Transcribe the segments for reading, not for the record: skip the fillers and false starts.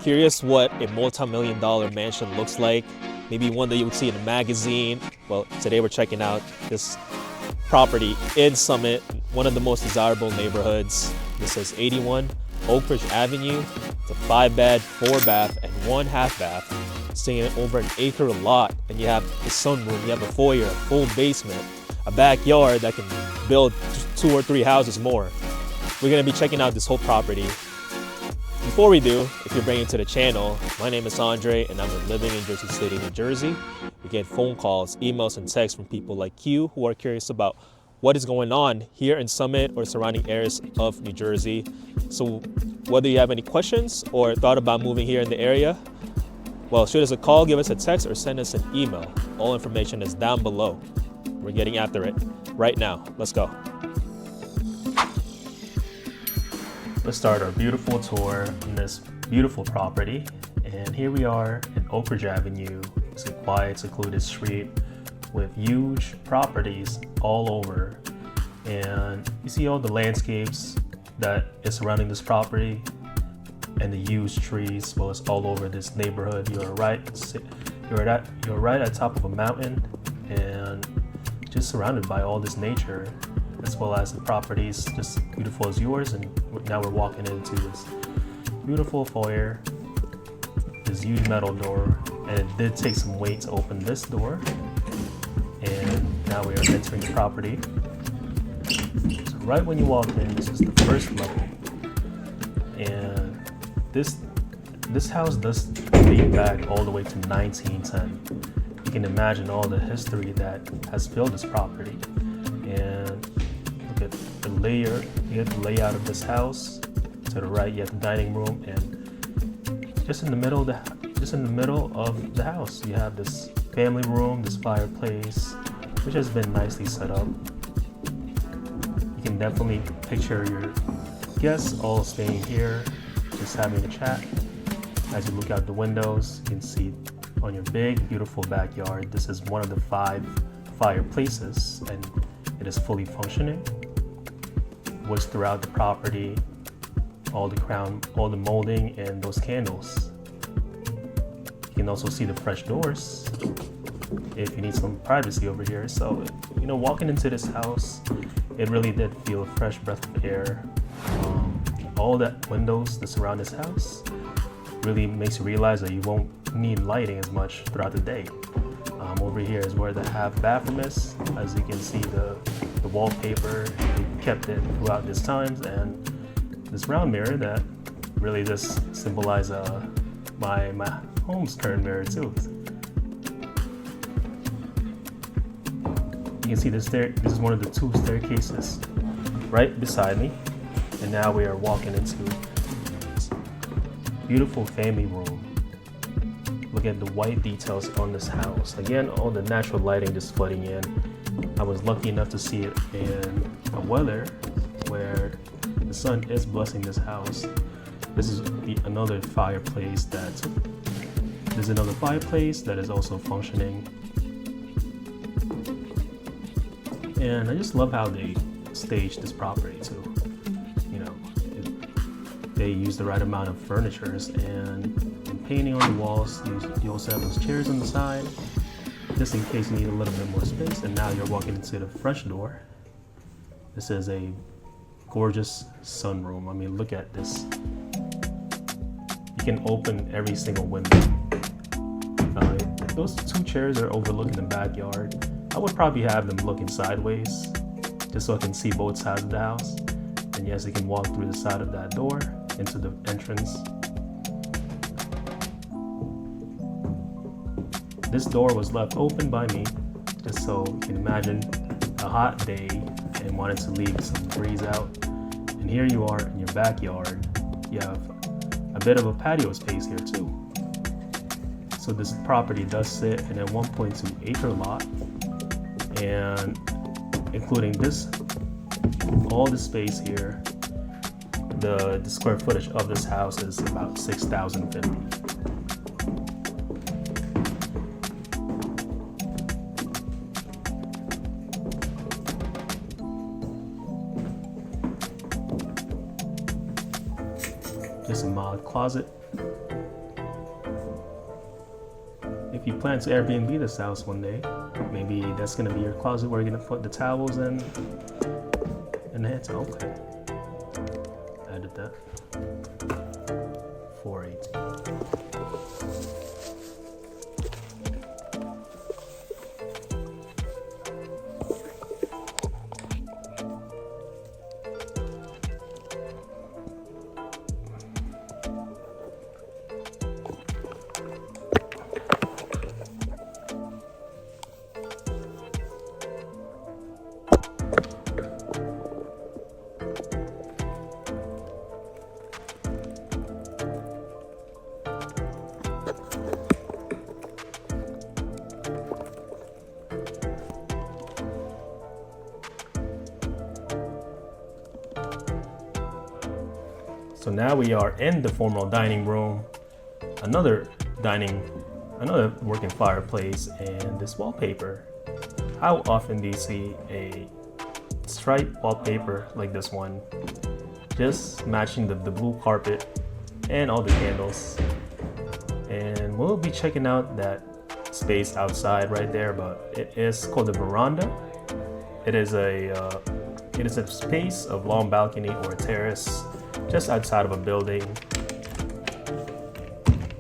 Curious what a multi-million dollar mansion looks like? Maybe one that you would see in a magazine. Well, today we're checking out this property in Summit, one of the most desirable neighborhoods. This is 81 Oak Ridge Avenue. It's a 5-bed, 4-bath, and 1 half-bath. Staying in over an acre lot, and you have the sunroom, you have a foyer, a full basement, a backyard that can build 2 or 3 houses more. We're gonna be checking out this whole property. Before we do, if you're brand new to the channel, my name is Andre and I'm living in Jersey City, New Jersey. We get phone calls, emails, and texts from people like you who are curious about what is going on here in Summit or surrounding areas of New Jersey. So whether you have any questions or thought about moving here in the area, well, shoot us a call, give us a text, or send us an email. All information is down below. We're getting after it right now. Let's go. Let's start our beautiful tour on this beautiful property. And here we are in Oak Ridge Avenue. It's a quiet, secluded street with huge properties all over. And you see all the landscapes that is surrounding this property and the huge trees. Well, it's all over this neighborhood. You're right at top of a mountain and just surrounded by all this nature, as well as the properties just beautiful as yours. And now we're walking into this beautiful foyer, this huge metal door, and it did take some weight to open this door. And now we are entering the property. So right when you walk in, this is the first level, and this house does date back all the way to 1910. You can imagine all the history that has filled this property. And look at the layout of this house. To the right, you have the dining room, and just in the middle of the house, you have this family room, this fireplace, which has been nicely set up. You can definitely picture your guests all staying here, just having a chat. As you look out the windows, you can see on your big, beautiful backyard, this is one of the 5 fireplaces, and it is fully functioning. Woods throughout the property, all the molding, and those candles. You can also see the fresh doors if you need some privacy over here. So, walking into this house, it really did feel a fresh breath of air. All the windows that surround this house really makes you realize that you won't need lighting as much throughout the day. Over here is where the half bathroom is. As you can see, the wallpaper, they kept it throughout this times, and this round mirror that really just symbolize my home's current mirror too. You can see this is one of the 2 staircases right beside me, and now we are walking into this beautiful family room. Look at the white details on this house. Again, all the natural lighting just flooding in. I was lucky enough to see it in a weather where the sun is blessing this house. This is another fireplace that is also functioning. And I just love how they staged this property too. They use the right amount of furnitures and painting on the walls. You also have those chairs on the side, just in case you need a little bit more space. And now you're walking into the fresh door. This is a gorgeous sunroom. I mean, look at this. You can open every single window. Those 2 chairs are overlooking the backyard. I would probably have them looking sideways, just so I can see both sides of the house. And yes, you can walk through the side of that door into the entrance. This door was left open by me, just so you can imagine a hot day and wanted to leave some breeze out. And here you are in your backyard. You have a bit of a patio space here too. So this property does sit in a 1.2 acre lot, and including all this space here, the square footage of this house is about 6,050. Just a mild closet. If you plan to Airbnb this house one day, maybe that's gonna be your closet where you're gonna put the towels and the hand towel. Okay. Added that. 418. So now we are in the formal dining room, another working fireplace, and this wallpaper. How often do you see a striped wallpaper like this one? Just matching the blue carpet and all the candles. And we'll be checking out that space outside right there, but it is called the Veranda. It is a space of long balcony or terrace just outside of a building.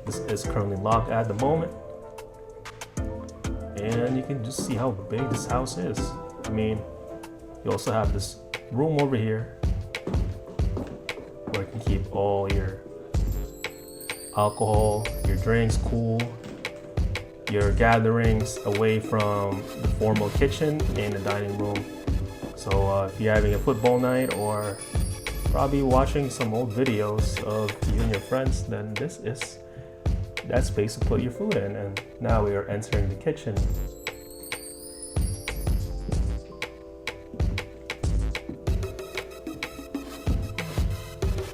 This is currently locked at the moment, and you can just see how big this house is. I mean, you also have this room over here where you can keep all your alcohol, your drinks cool, your gatherings away from the formal kitchen and the dining room. So if you're having a football night or probably watching some old videos of you and your friends, then this is that space to put your food in. And now we are entering the kitchen.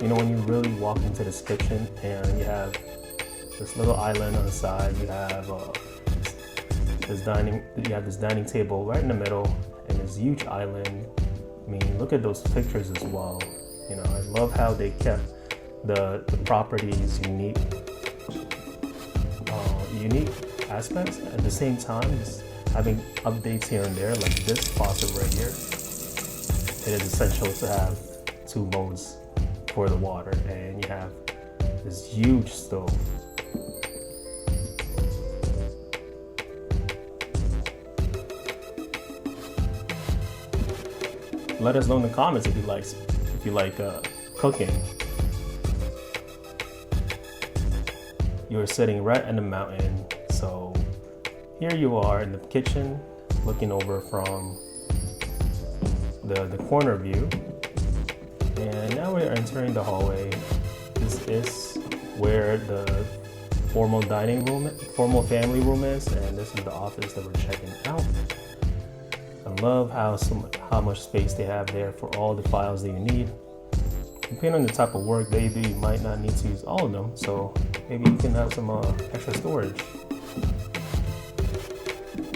You know, when you really walk into this kitchen and you have this little island on the side, you have this dining table right in the middle, and this huge island. I mean, look at those pictures as well. You know, I love how they kept the property's unique aspects. At the same time, just having updates here and there, like this faucet right here. It is essential to have 2 modes for the water, and you have this huge stove. Let us know in the comments if you like cooking. You're sitting right in the mountain, so here you are in the kitchen, looking over from the corner view, and now we are entering the hallway. This is where the formal family room is, and this is the office that we're checking out. I love how much space they have there for all the files that you need. Depending on the type of work they do, you might not need to use all of them, so maybe you can have some extra storage.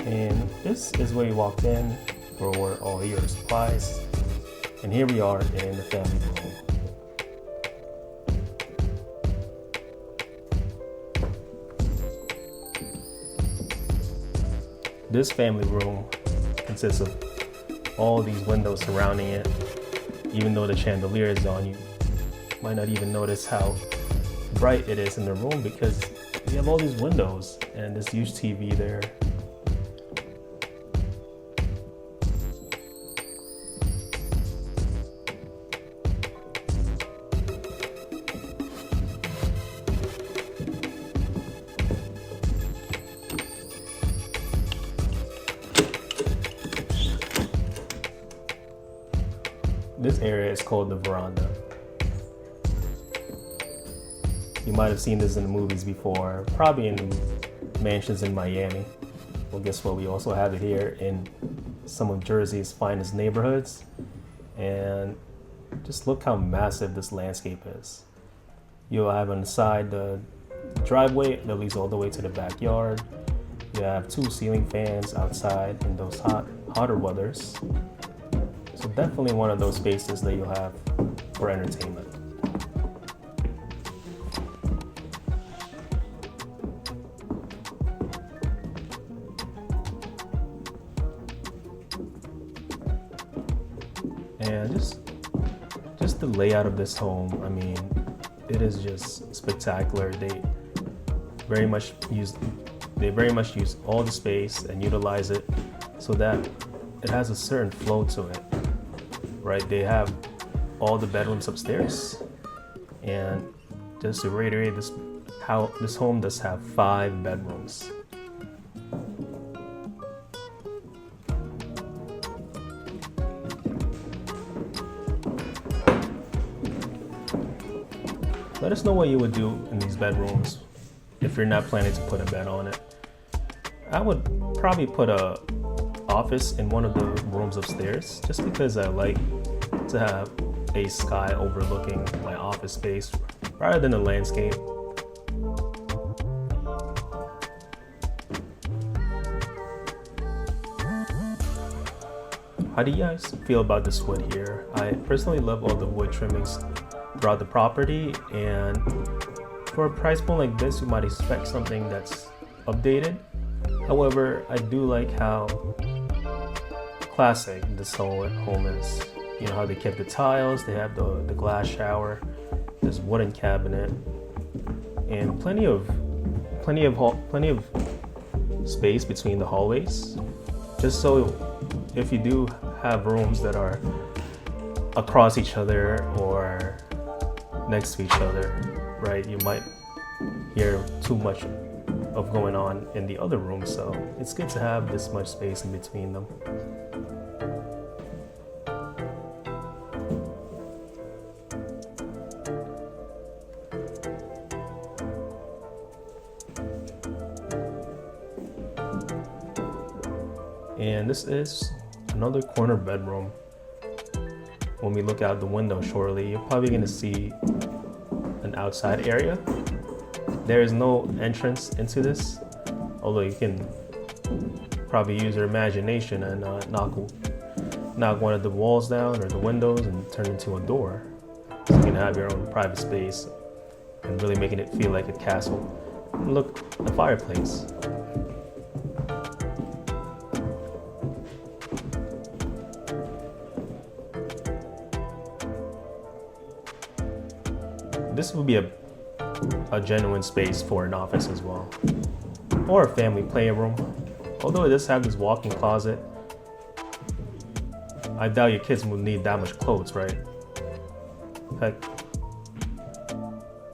And this is where you walked in for all your supplies. And here we are in the family room. This family room consists of all these windows surrounding it. Even though the chandelier is on, you might not even notice how bright it is in the room because you have all these windows and this huge TV there. This area is called the Veranda. You might have seen this in the movies before, probably in mansions in Miami. Well, guess what? We also have it here in some of Jersey's finest neighborhoods. And just look how massive this landscape is. You'll have on the side the driveway that leads all the way to the backyard. You have 2 ceiling fans outside in those hotter weathers. So definitely one of those spaces that you'll have for entertainment. layout of this home, I mean, it is just spectacular. They very much use all the space and utilize it so that it has a certain flow to it, right? They have all the bedrooms upstairs, and just to reiterate, this home does have 5 bedrooms. Let us know what you would do in these bedrooms if you're not planning to put a bed on it. I would probably put a office in one of the rooms upstairs, just because I like to have a sky overlooking my office space rather than a landscape. How do you guys feel about this wood here? I personally love all the wood trimmings throughout the property, and for a price point like this, you might expect something that's updated. However, I do like how classic this home is. You know how they kept the tiles, they have the glass shower, this wooden cabinet, and plenty of space between the hallways. Just so if you do have rooms that are across each other or next to each other, right, you might hear too much of going on in the other room, so it's good to have this much space in between them. And this is another corner bedroom. When we look out the window shortly, you're probably going to see an outside area. There is no entrance into this, although you can probably use your imagination and knock one of the walls down or the windows and turn it into a door. So you can have your own private space and really making it feel like a castle. And look, the fireplace. This would be a genuine space for an office as well, or a family playroom. Although it does have this walk-in closet, I doubt your kids will need that much clothes, right? Heck,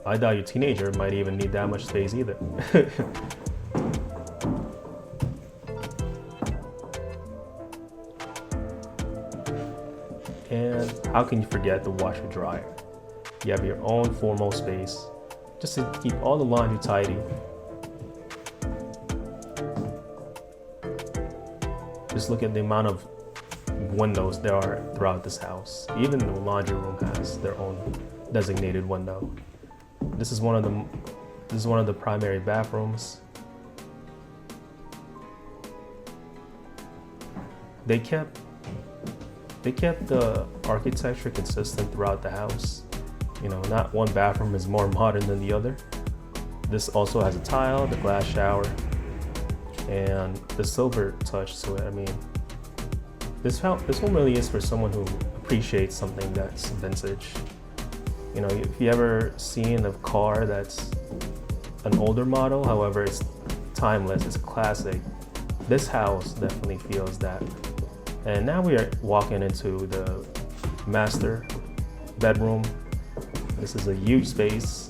I doubt your teenager might even need that much space either. And how can you forget the washer dryer? You have your own formal space just to keep all the laundry tidy. Just look at the amount of windows there are throughout this house. Even the laundry room has their own designated window. This is one of the primary bathrooms. They kept the architecture consistent throughout the house. You know, not one bathroom is more modern than the other. This also has a tile, the glass shower, and the silver touch to it. I mean, this home really is for someone who appreciates something that's vintage. You know, if you ever seen a car that's an older model, however, it's timeless, it's classic, this house definitely feels that. And now we are walking into the master bedroom. This is a huge space.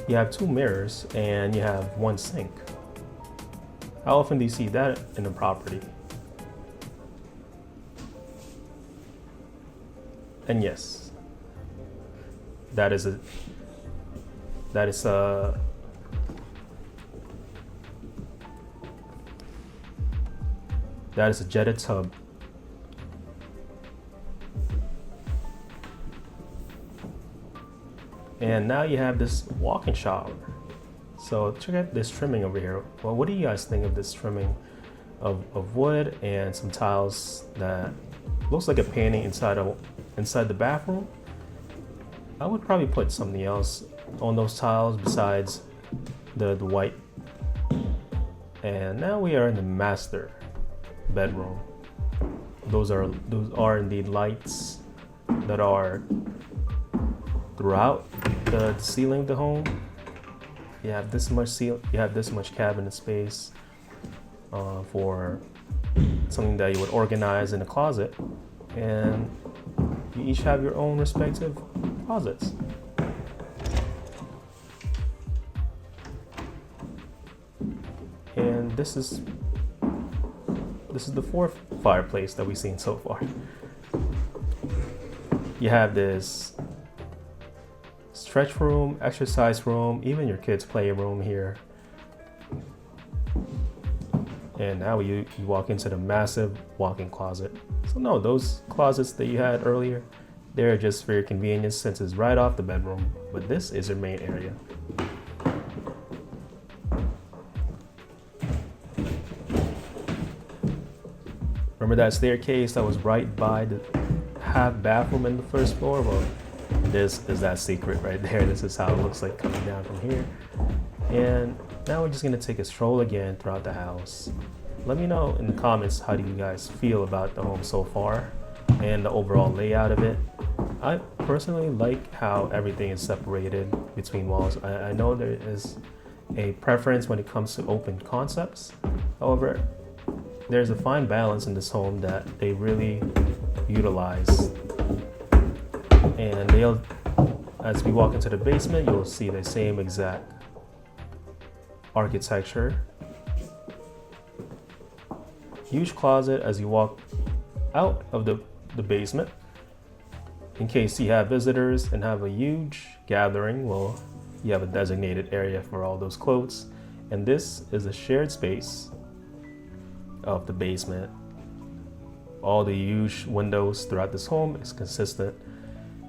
You have 2 mirrors and you have 1 sink. How often do you see that in a property? And yes, that is a jetted tub. And now you have this walk-in shower. So check out this trimming over here. Well, what do you guys think of this trimming of wood and some tiles that looks like a painting inside the bathroom? I would probably put something else on those tiles besides the white And now we are in the master bedroom. Those are indeed lights that are throughout the ceiling of the home. You have this much cabinet space for something that you would organize in a closet, and you each have your own respective closets. And this is the fourth fireplace that we've seen so far. You have this stretch room, exercise room, even your kids' playroom here. And now you walk into the massive walk-in closet. So no, those closets that you had earlier, they're just for your convenience since it's right off the bedroom. But this is your main area. Remember that staircase that was right by the half bathroom in the first floor? Well, this is that secret right there. This is how it looks like coming down from here. And now we're just gonna take a stroll again throughout the house. Let me know in the comments, how do you guys feel about the home so far and the overall layout of it. I personally like how everything is separated between walls. I know there is a preference when it comes to open concepts. However, there's a fine balance in this home that they really utilize. And as we walk into the basement, you'll see the same exact architecture. Huge closet as you walk out of the basement. In case you have visitors and have a huge gathering, well, you have a designated area for all those clothes. And this is a shared space of the basement. All the huge windows throughout this home is consistent,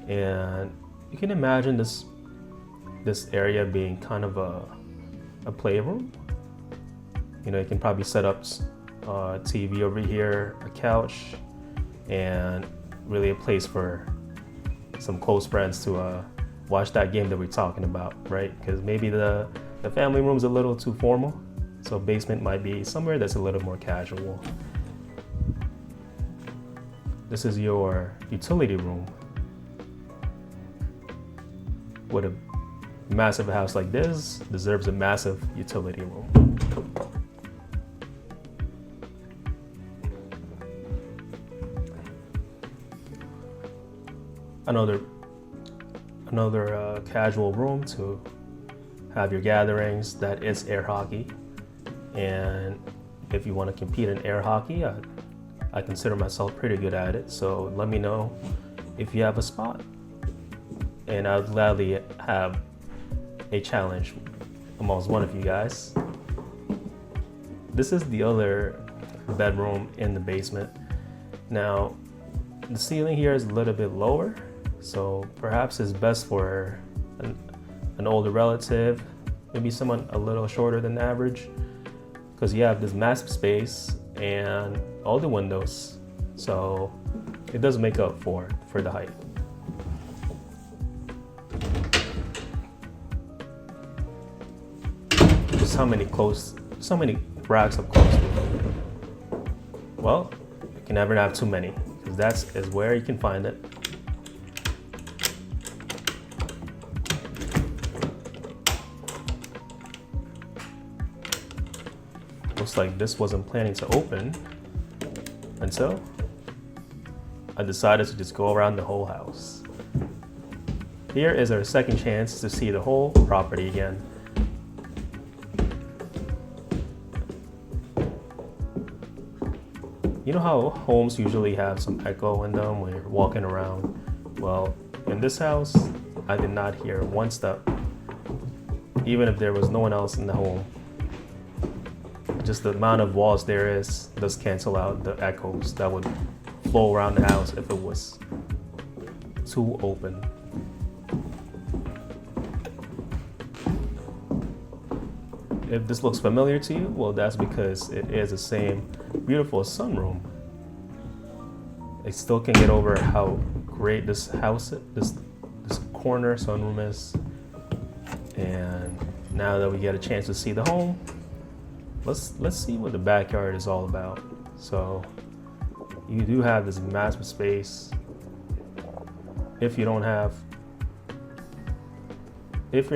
and you can imagine this area being kind of a playroom. You know, you can probably set up a TV over here, a couch, and really a place for some close friends to watch that game that we're talking about, right? Because maybe the family room's a little too formal. So basement might be somewhere that's a little more casual. This is your utility room. With a massive house like this, deserves a massive utility room. Another casual room to have your gatherings. That is air hockey. And if you want to compete in air hockey, I consider myself pretty good at it. So let me know if you have a spot. And I'll gladly have a challenge amongst one of you guys. This is the other bedroom in the basement. Now, the ceiling here is a little bit lower, so perhaps it's best for an older relative, maybe someone a little shorter than average, because you have this massive space and all the windows, so it does make up for the height. Just how many racks of clothes? Well, you can never have too many, because that is where you can find it. Looks like this wasn't planning to open, and so I decided to just go around the whole house. Here is our second chance to see the whole property again. You know how homes usually have some echo in them when you're walking around? Well, in this house, I did not hear one step, even if there was no one else in the home. Just the amount of walls there is does cancel out the echoes that would flow around the house if it was too open. If this looks familiar to you, well, that's because it is the same beautiful sunroom. I still can't get over how great this house, this corner sunroom is. And now that we get a chance to see the home, let's see what the backyard is all about. So you do have this massive space. If you're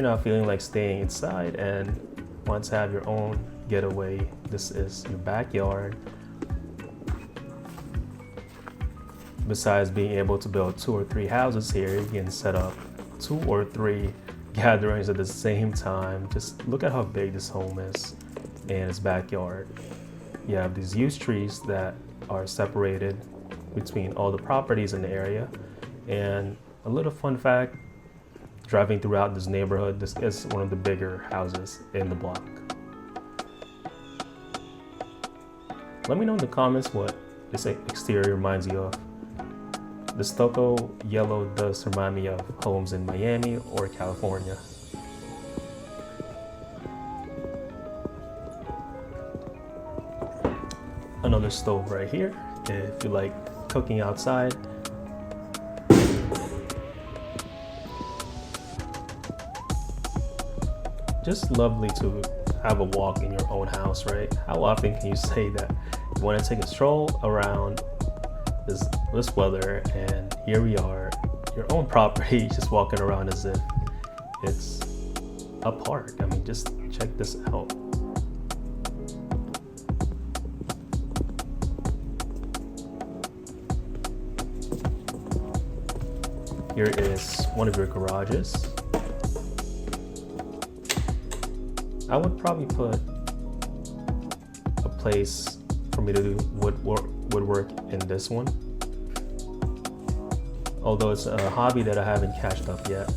not feeling like staying inside and want to have your own getaway, this is your backyard. Besides being able to build 2 or 3 houses here, you can set up 2 or 3 gatherings at the same time. Just look at how big this home is and its backyard. You have these huge trees that are separated between all the properties in the area. And a little fun fact, driving throughout this neighborhood, this is one of the bigger houses in the block. Let me know in the comments what this exterior reminds you of. The stucco yellow does remind me of homes in Miami or California. Another stove right here if you like cooking outside. Just lovely to have a walk in your own house, right? How often can you say that you want to take a stroll around this weather, and here we are, your own property, just walking around as if it's a park. I mean, just check this out. Here is one of your garages. I would probably put a place for me to do woodwork in this one. Although it's a hobby that I haven't catched up yet,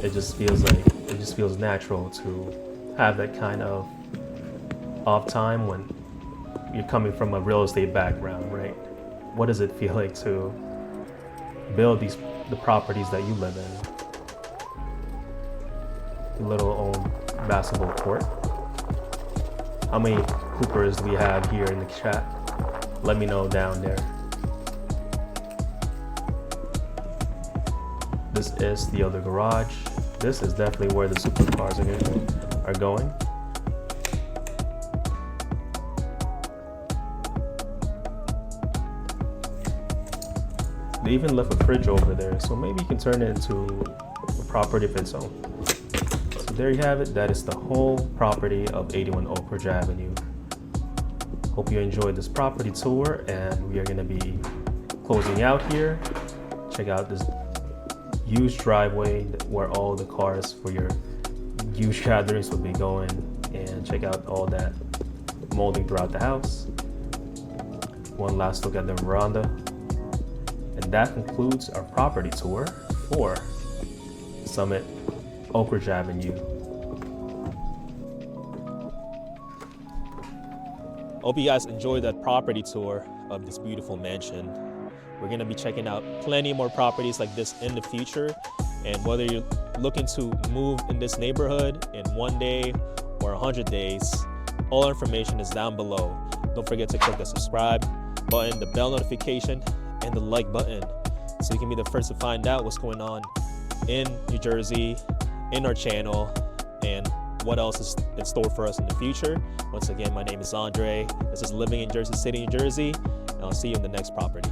it just feels natural to have that kind of off time when you're coming from a real estate background, right? What does it feel like to build the properties that you live in? The little own basketball court. How many hoopers do we have here in the chat? Let me know down there. This is the other garage. This is definitely where the supercars are going. They even left a fridge over there, so maybe you can turn it into a property of its own. So there you have it. That is the whole property of 81 Oak Ridge Avenue. Hope you enjoyed this property tour, and we are going to be closing out here. Check out this huge driveway where all the cars for your huge gatherings will be going, and check out all that molding throughout the house. One last look at the veranda. And that concludes our property tour for Summit Oak Ridge Avenue. Hope you guys enjoyed that property tour of this beautiful mansion. We're going to be checking out plenty more properties like this in the future. And whether you're looking to move in this neighborhood in 1 day or 100 days, all our information is down below. Don't forget to click the subscribe button, the bell notification, and the like button so you can be the first to find out what's going on in New Jersey, in our channel, and what else is in store for us in the future. Once again, my name is Andre. This is Living in Jersey City, New Jersey, and I'll see you in the next property.